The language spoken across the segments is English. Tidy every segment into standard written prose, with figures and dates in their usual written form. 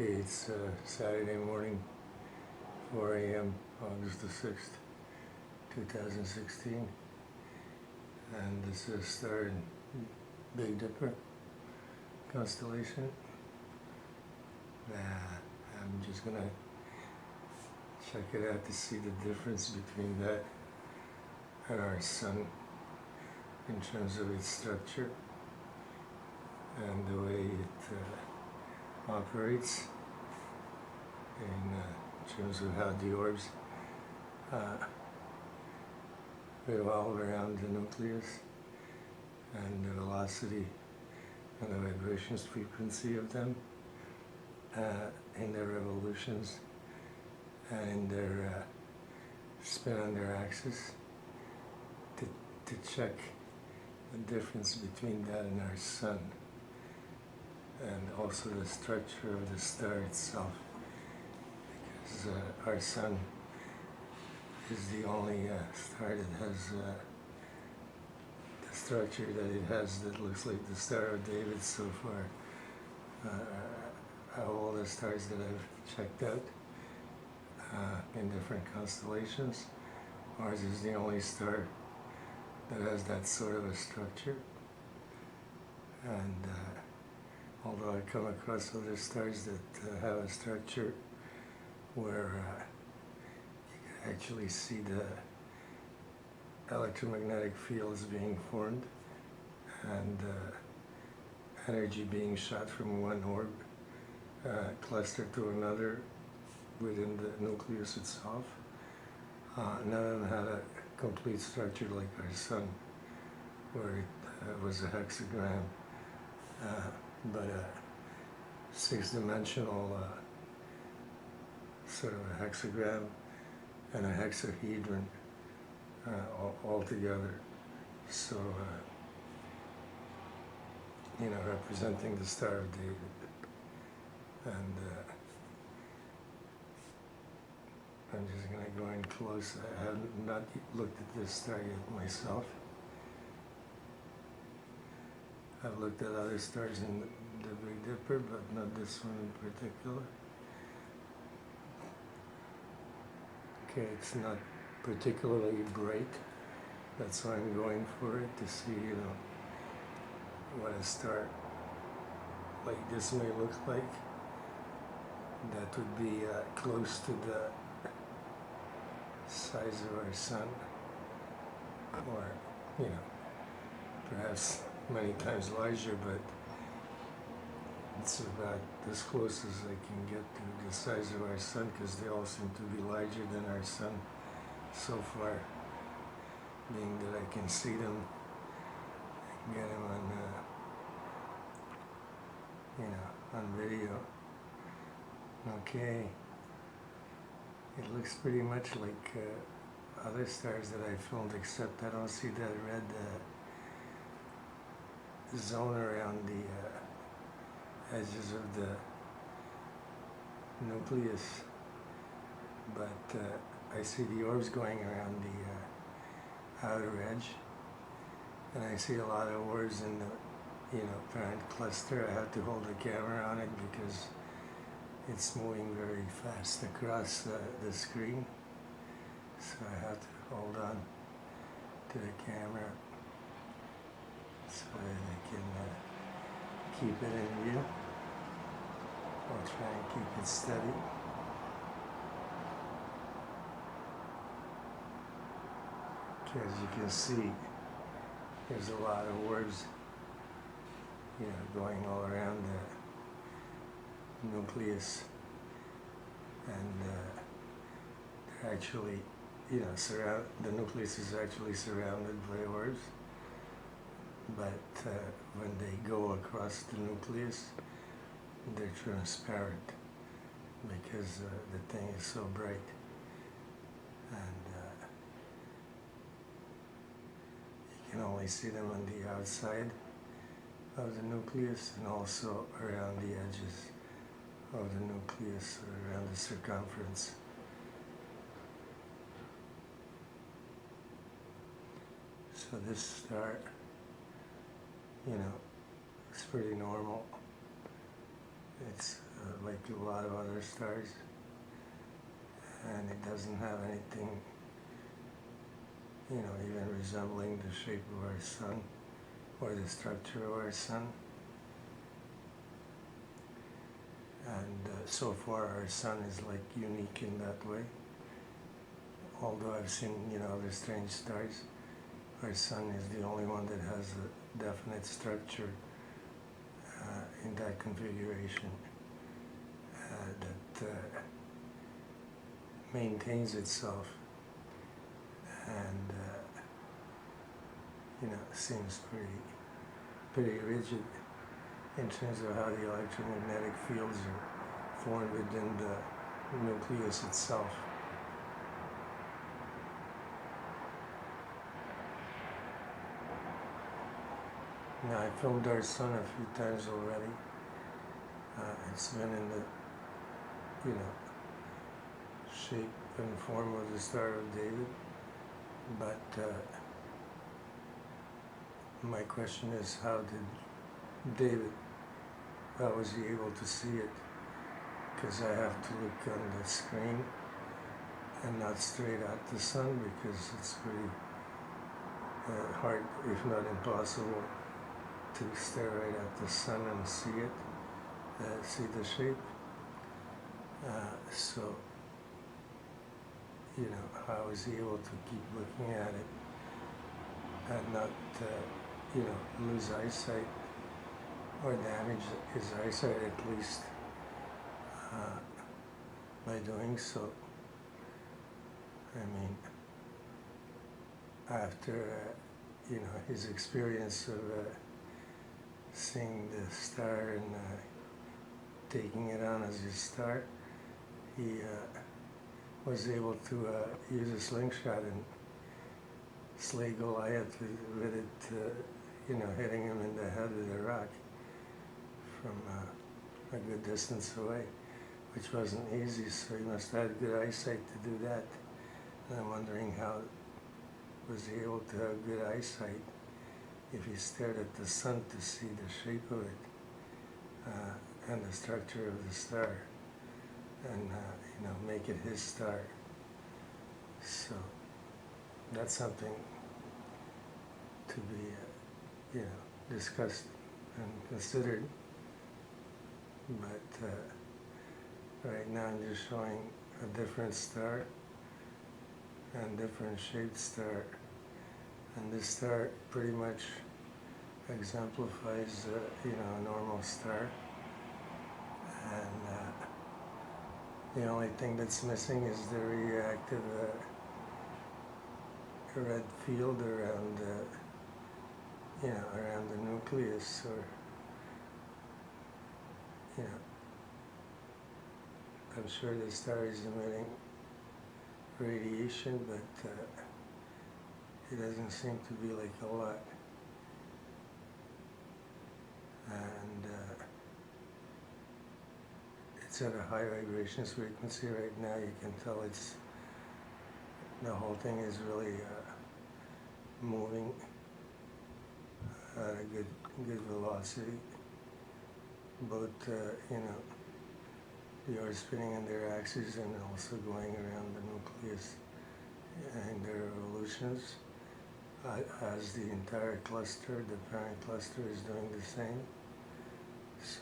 Okay, it's Saturday morning, 4 a.m., August the 6th, 2016, and this is star in Big Dipper constellation. I'm just gonna check it out to see the difference between that and our sun in terms of its structure and the way it operates in terms of how the orbs revolve around the nucleus and the velocity and the vibrations frequency of them in their revolutions and their spin on their axis, to check the difference between that and our sun, and also the structure of the star itself, because our sun is the only star that has the structure that it has that looks like the Star of David so far. All the stars that I've checked out in different constellations, ours is the only star that has that sort of a structure. And although I come across other stars that have a structure where you can actually see the electromagnetic fields being formed and energy being shot from one orb cluster to another within the nucleus itself. None of them had a complete structure like our sun, where it was a hexagram, but a six-dimensional sort of a hexagram and a hexahedron all together. So, representing the Star of David. And I'm just going to go in close. I have not looked at this star yet myself. I've looked at other stars in the Big Dipper, but not this one in particular. Okay, it's not particularly bright. That's why I'm going for it, to see, what a star like this may look like. That would be close to the size of our sun, or, perhaps many times larger, but it's about as close as I can get to the size of our sun, because they all seem to be larger than our sun so far, being that I can see them and get them on video. Okay, it looks pretty much like other stars that I filmed, except I don't see that red zone around the edges of the nucleus, but I see the orbs going around the outer edge, and I see a lot of orbs in the parent cluster. I have to hold the camera on it because it's moving very fast across the screen, so I have to hold on to the camera so that I can keep it in view. I'll try and keep it steady. Okay, as you can see, there's a lot of orbs going all around the nucleus, and they're actually, the nucleus is actually surrounded by orbs, but when they go across the nucleus, they're transparent because the thing is so bright, and you can only see them on the outside of the nucleus and also around the edges of the nucleus, or around the circumference. So this star, it's pretty normal. It's like a lot of other stars, and it doesn't have anything, even resembling the shape of our sun or the structure of our sun. And so far our sun is like unique in that way. Although I've seen, other strange stars, our sun is the only one that has a definite structure in that configuration that maintains itself and seems pretty rigid in terms of how the electromagnetic fields are formed within the nucleus itself. Now, I filmed our sun a few times already. It's been in the, shape and form of the Star of David. But my question is, how was he able to see it? Because I have to look on the screen and not straight at the sun, because it's pretty hard, if not impossible, to stare right at the sun and see it, see the shape. So, how is he able to keep looking at it and not, lose eyesight or damage his eyesight at least by doing so? I mean, after, his experience of seeing the star and taking it on as his star, he was able to use a slingshot and slay Goliath with it, hitting him in the head with a rock from a good distance away, which wasn't easy, so he must have had good eyesight to do that. And I'm wondering how was he able to have good eyesight if he stared at the sun to see the shape of it and the structure of the star, and make it his star. So that's something to be discussed and considered. But right now I'm just showing a different star and different shaped star. And this star pretty much exemplifies, a normal star. And the only thing that's missing is the reactive red field around, around the nucleus, or, I'm sure the star is emitting radiation, but it doesn't seem to be like a lot. And it's at a high vibration frequency right now. You can tell the whole thing is really moving at a good velocity. Both, they are spinning in their axes and also going around the nucleus in their revolutions, as the entire cluster, the parent cluster, is doing the same. So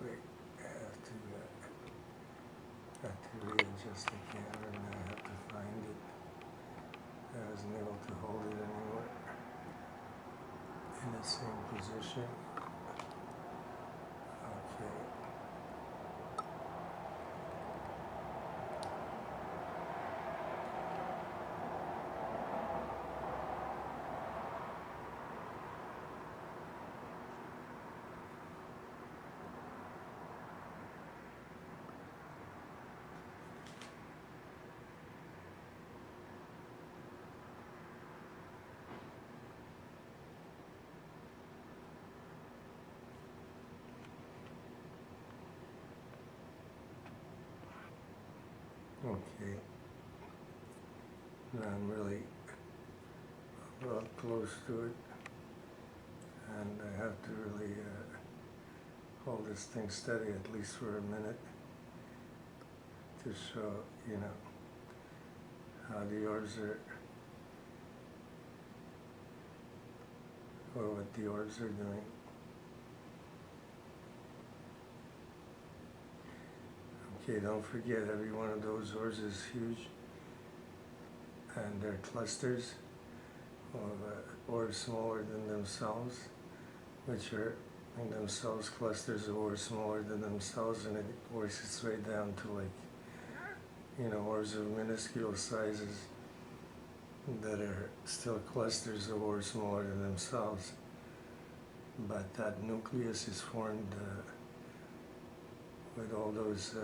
wait, I have to readjust the camera, and I have to find it. I wasn't able to hold it anymore in the same position. Okay. Okay, now I'm really close to it, and I have to really hold this thing steady at least for a minute to show, how the orbs are, or what the orbs are doing. Okay, don't forget, every one of those orbs is huge, and they're clusters of orbs smaller than themselves, which are in themselves clusters of orbs smaller than themselves, and it works its way down to orbs of minuscule sizes that are still clusters of orbs smaller than themselves. But that nucleus is formed with all those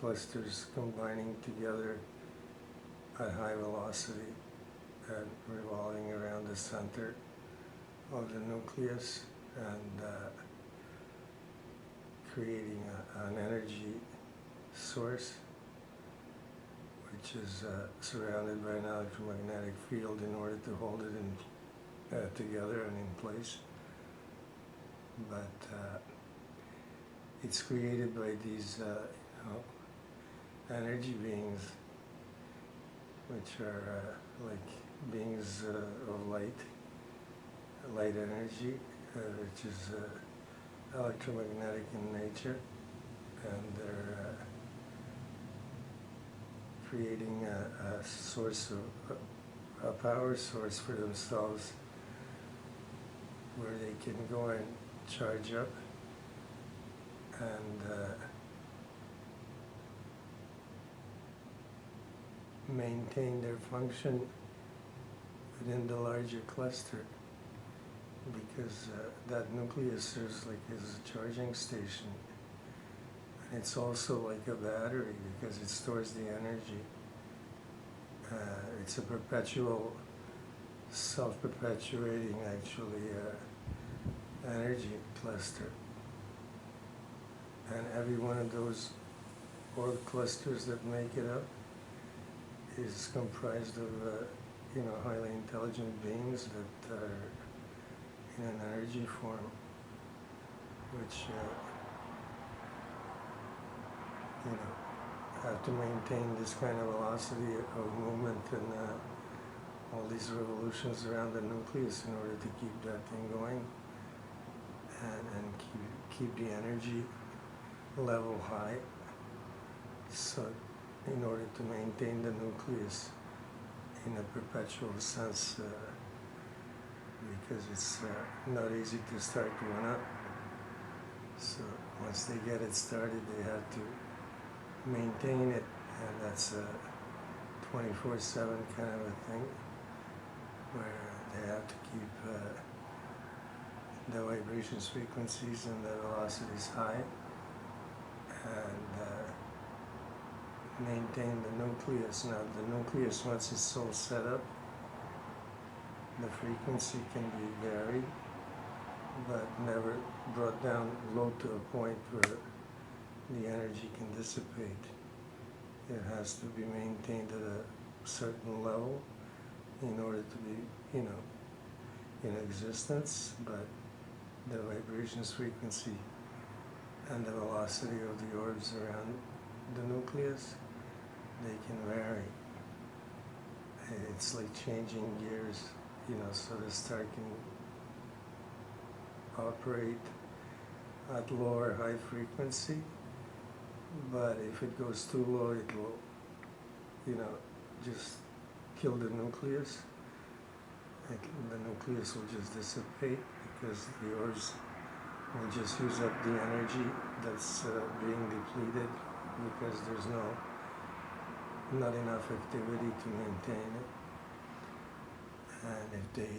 clusters combining together at high velocity and revolving around the center of the nucleus and creating an energy source which is surrounded by an electromagnetic field in order to hold it together and in place. But it's created by these energy beings, which are like beings of light energy, which is electromagnetic in nature, and they're creating a source of a power source for themselves where they can go and charge up and maintain their function within the larger cluster, because that nucleus serves like as a charging station. And it's also like a battery because it stores the energy. It's a perpetual, self-perpetuating actually energy cluster. And every one of those orb clusters that make it up is comprised of highly intelligent beings that are in an energy form, which have to maintain this kind of velocity of movement and all these revolutions around the nucleus in order to keep that thing going and keep the energy level high. So in order to maintain the nucleus in a perpetual sense, because it's not easy to start one up. So once they get it started, they have to maintain it, and that's a 24/7 kind of a thing, where they have to keep the vibrations, frequencies, and the velocities high, and maintain the nucleus. Now the nucleus, once it's all set up, the frequency can be varied, but never brought down low to a point where the energy can dissipate. It has to be maintained at a certain level in order to be, in existence, but the vibrations, frequency, and the velocity of the orbs around the nucleus, they can vary. It's like changing gears, so the star can operate at low or high frequency, but if it goes too low, it will, just kill the nucleus. The nucleus will just dissipate because the orbs will just use up the energy that's being depleted because there's not enough activity to maintain it. And if they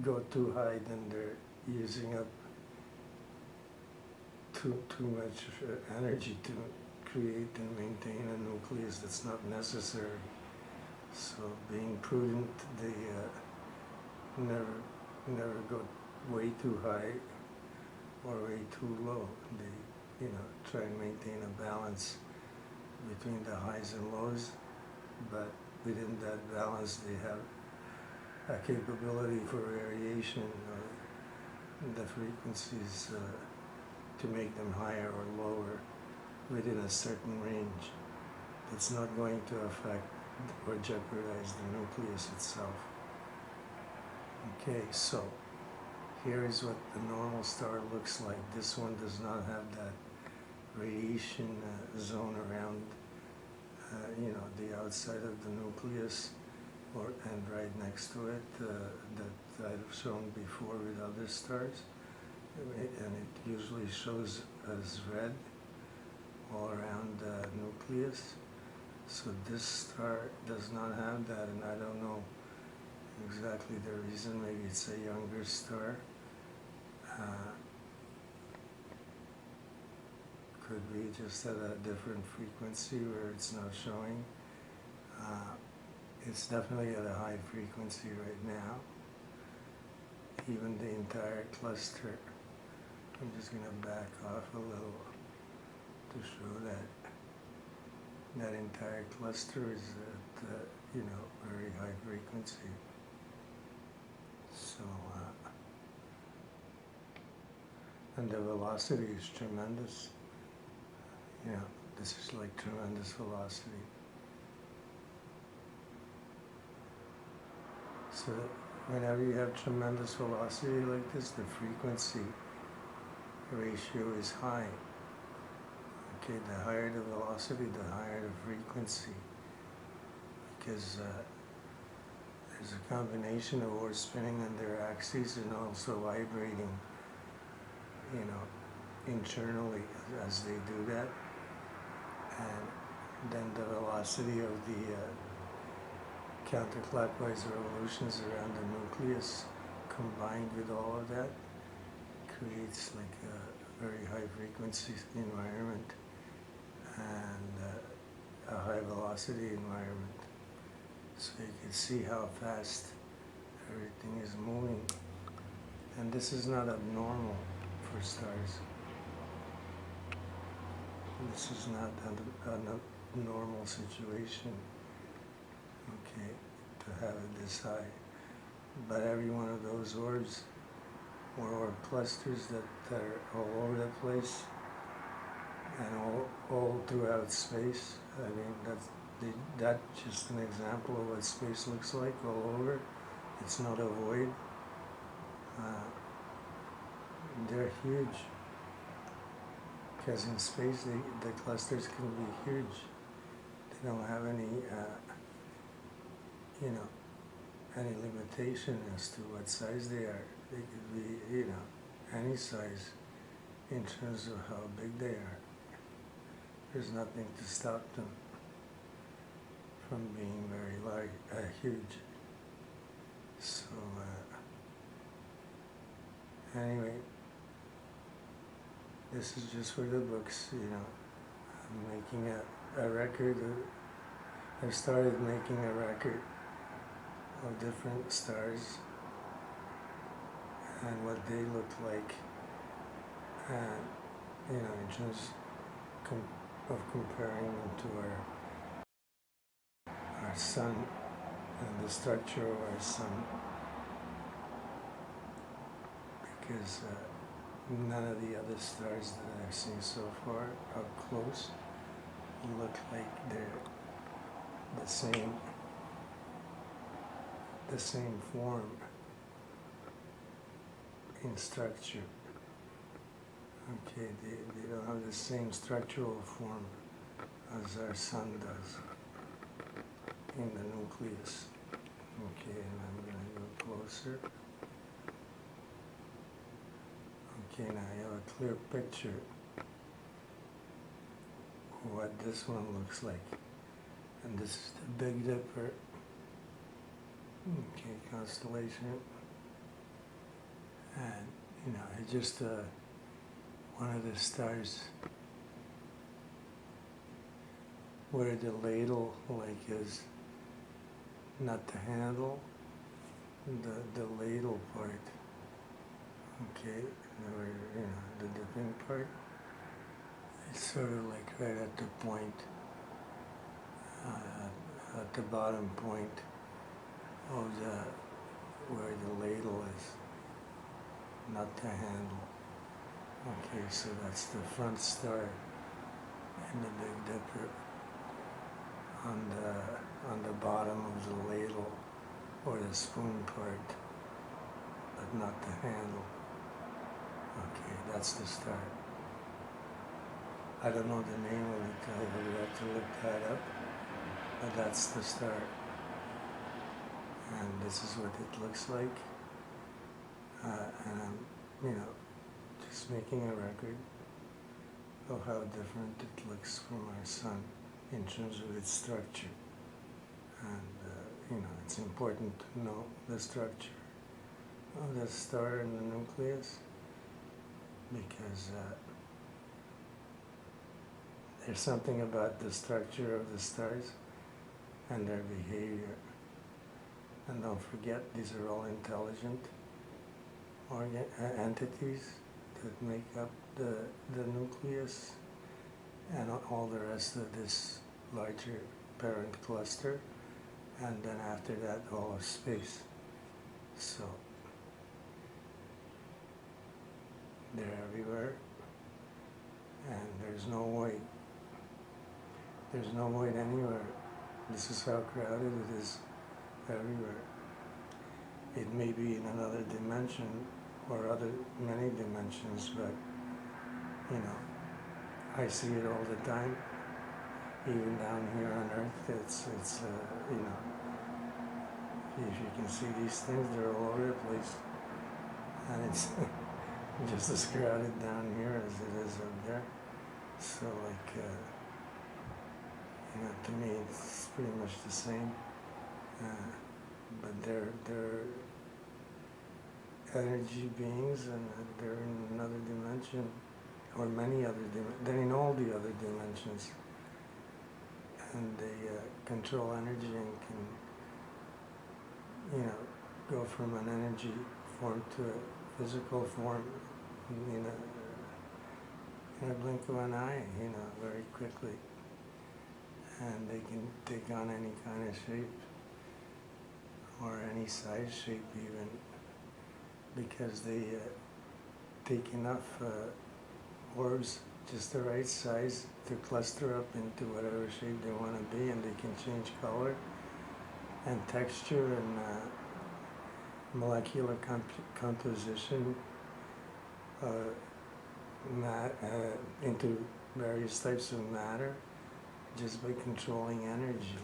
go too high, then they're using up too much energy to create and maintain a nucleus that's not necessary. So being prudent, they never go way too high or way too low. They try and maintain a balance between the highs and lows, but within that balance they have a capability for variation of the frequencies to make them higher or lower within a certain range. That's not going to affect or jeopardize the nucleus itself. Okay, so here is what the normal star looks like. This one does not have that radiation zone around, the outside of the nucleus, and right next to it that I've shown before with other stars, and it usually shows as red all around the nucleus. So this star does not have that, and I don't know exactly the reason. Maybe it's a younger star. Could be just at a different frequency where it's not showing. It's definitely at a high frequency right now. Even the entire cluster. I'm just going to back off a little to show that entire cluster is at very high frequency. So and the velocity is tremendous. This is like tremendous velocity. So whenever you have tremendous velocity like this, the frequency ratio is high. Okay, the higher the velocity, the higher the frequency, because there's a combination of orbs spinning on their axes and also vibrating, internally as they do that. And then the velocity of the counterclockwise revolutions around the nucleus combined with all of that creates like a very high frequency environment and a high velocity environment. So you can see how fast everything is moving. And this is not abnormal for stars. This is not a normal situation, okay, to have it this high. But every one of those orbs or orb clusters that are all over the place and all throughout space, I mean, that's just an example of what space looks like all over. It's not a void. They're huge. Because in space, the clusters can be huge. They don't have any, any limitation as to what size they are. They could be, any size in terms of how big they are. There's nothing to stop them from being very large, huge. So, anyway, this is just for the books, I'm making a record. I've started making a record of different stars and what they look like, and in terms of comparing them to our sun and the structure of our sun, because none of the other stars that I've seen so far up close look like they're the same form in structure. Okay, they don't have the same structural form as our sun does in the nucleus. Okay, and I'm going to go closer. Okay, now you have a clear picture of what this one looks like. And this is the Big Dipper. Okay, constellation. And, it's just one of the stars where the ladle is not the handle, the ladle part. Okay, where, the dipping part, it's sort of like right at the point, at the bottom point of where the ladle is, not the handle. Okay, so that's the front star and the Big Dipper on the bottom of the ladle or the spoon part, but not the handle. Okay, that's the star. I don't know the name of it, I would have to look that up, but that's the star. And this is what it looks like. And I'm, just making a record of how different it looks from our sun in terms of its structure. And, it's important to know the structure of the star and the nucleus, because there's something about the structure of the stars and their behavior. And don't forget, these are all intelligent entities that make up the nucleus and all the rest of this larger parent cluster, and then after that all of space. So they're everywhere, and there's no void. There's no void anywhere. This is how crowded it is everywhere. It may be in another dimension or many dimensions, but I see it all the time. Even down here on Earth, it's if you can see these things, they're all over the place, and it's just as crowded down here as it is up there. So to me, it's pretty much the same. But they're energy beings, and they're in another dimension, or many other dimensions. They're in all the other dimensions, and they control energy and can, go from an energy form to a physical form in a blink of an eye, very quickly. And they can take on any kind of shape, or any size shape even, because they take enough orbs, just the right size, to cluster up into whatever shape they want to be, and they can change color and texture and molecular composition into various types of matter, just by controlling energy.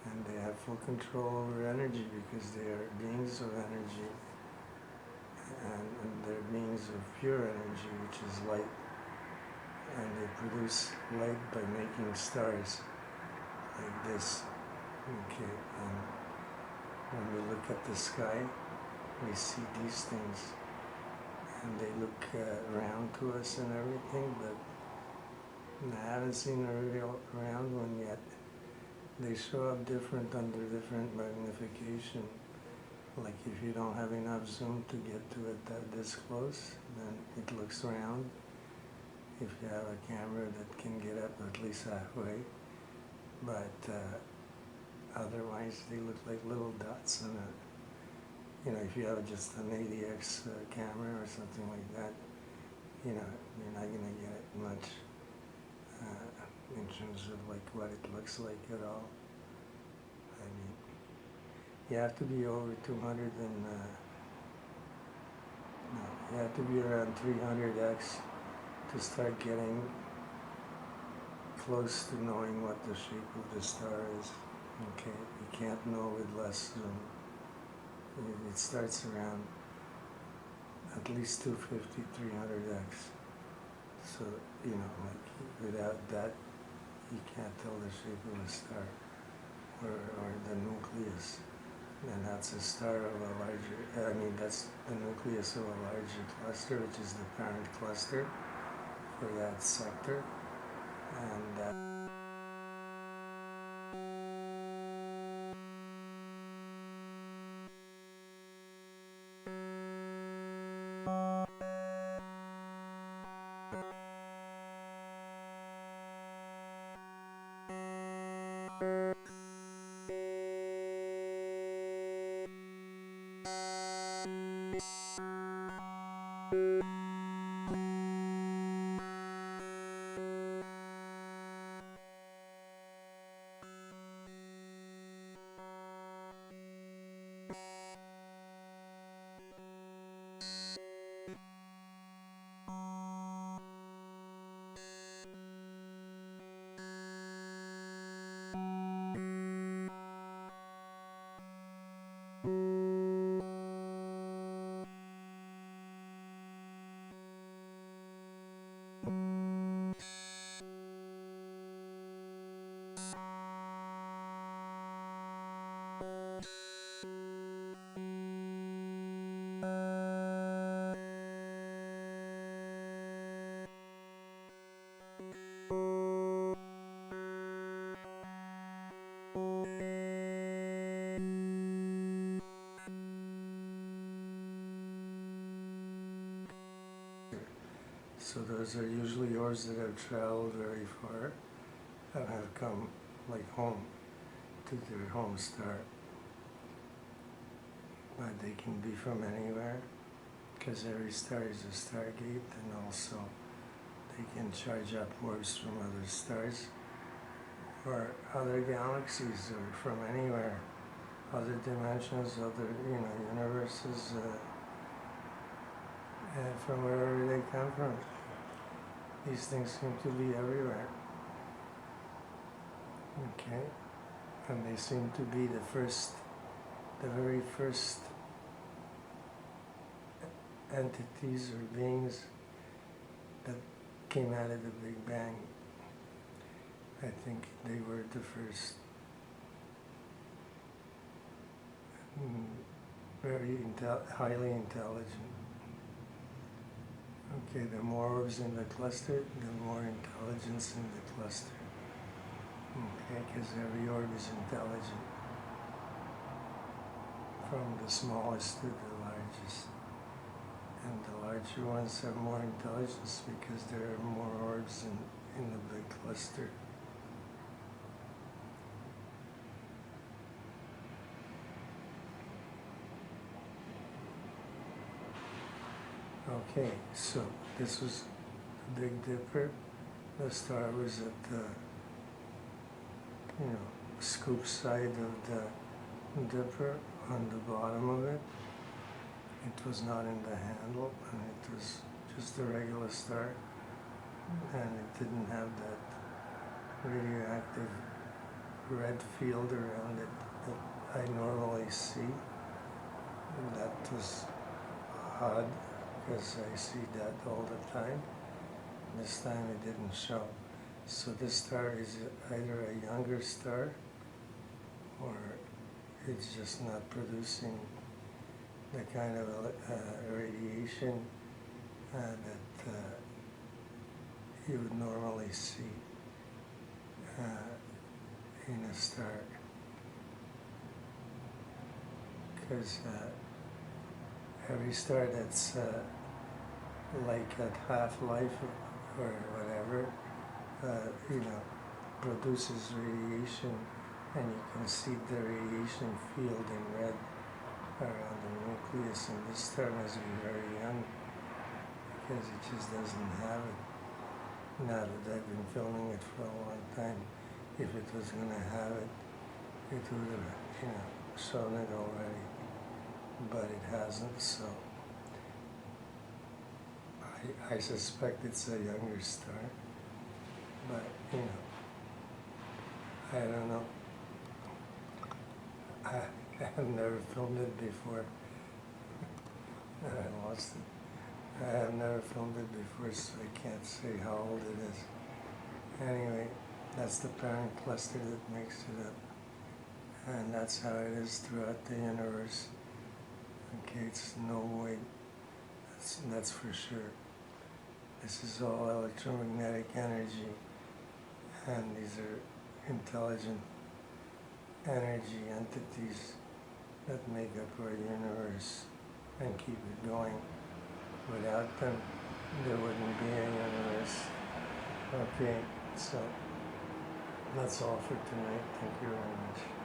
And they have full control over energy because they are beings of energy, and they're beings of pure energy, which is light. And they produce light by making stars like this. Okay, and when we look at the sky, we see these things, and they look round to us and everything, but I haven't seen a real round one yet. They show up different under different magnification. Like if you don't have enough zoom to get to it this close, then it looks round. If you have a camera that can get up at least halfway, but otherwise they look like little dots on a, if you have just an 80x camera or something like that, you're not going to get it much in terms of like what it looks like at all. I mean, you have to be over 200 and, no, you have to be around 300x to start getting close to knowing what the shape of the star is. Okay, you can't know with less zoom. It starts around at least 250, 300x. So, like without that, you can't tell the shape of a star or the nucleus. And that's a star of a larger, that's the nucleus of a larger cluster, which is the parent cluster for that sector. And So those are usually orbs that have traveled very far and have come like home to their home star. But they can be from anywhere because every star is a stargate, and also they can charge up orbs from other stars or other galaxies or from anywhere, other dimensions, other universes, and from wherever they come from. These things seem to be everywhere. Okay, and they seem to be the very first entities or beings that came out of the Big Bang. I think they were the first very highly intelligent. Okay, the more orbs in the cluster, the more intelligence in the cluster. Okay, because every orb is intelligent, from the smallest to the largest. And the larger ones have more intelligence because there are more orbs in the big cluster. Okay, so this was the Big Dipper. The star was at the scoop side of the dipper on the bottom of it. It was not in the handle, and it was just a regular star, and it didn't have that radioactive red field around it that I normally see. And that was odd, because I see that all the time. This time it didn't show. So this star is either a younger star, or it's just not producing the kind of radiation that you would normally see in a star. Because every star that's like at half-life or whatever, produces radiation, and you can see the radiation field in red around the nucleus, and this star must be very young because it just doesn't have it. Now that I've been filming it for a long time, if it was going to have it, it would have, shown it already, but it hasn't, so I suspect it's a younger star, but, I don't know. I have never filmed it before. I lost it. I have never filmed it before, so I can't say how old it is. Anyway, that's the parent cluster that makes it up. And that's how it is throughout the universe. Okay, it's no way, that's for sure. This is all electromagnetic energy, and these are intelligent energy entities that make up our universe and keep it going. Without them, there wouldn't be a universe. Okay, so that's all for tonight. Thank you very much.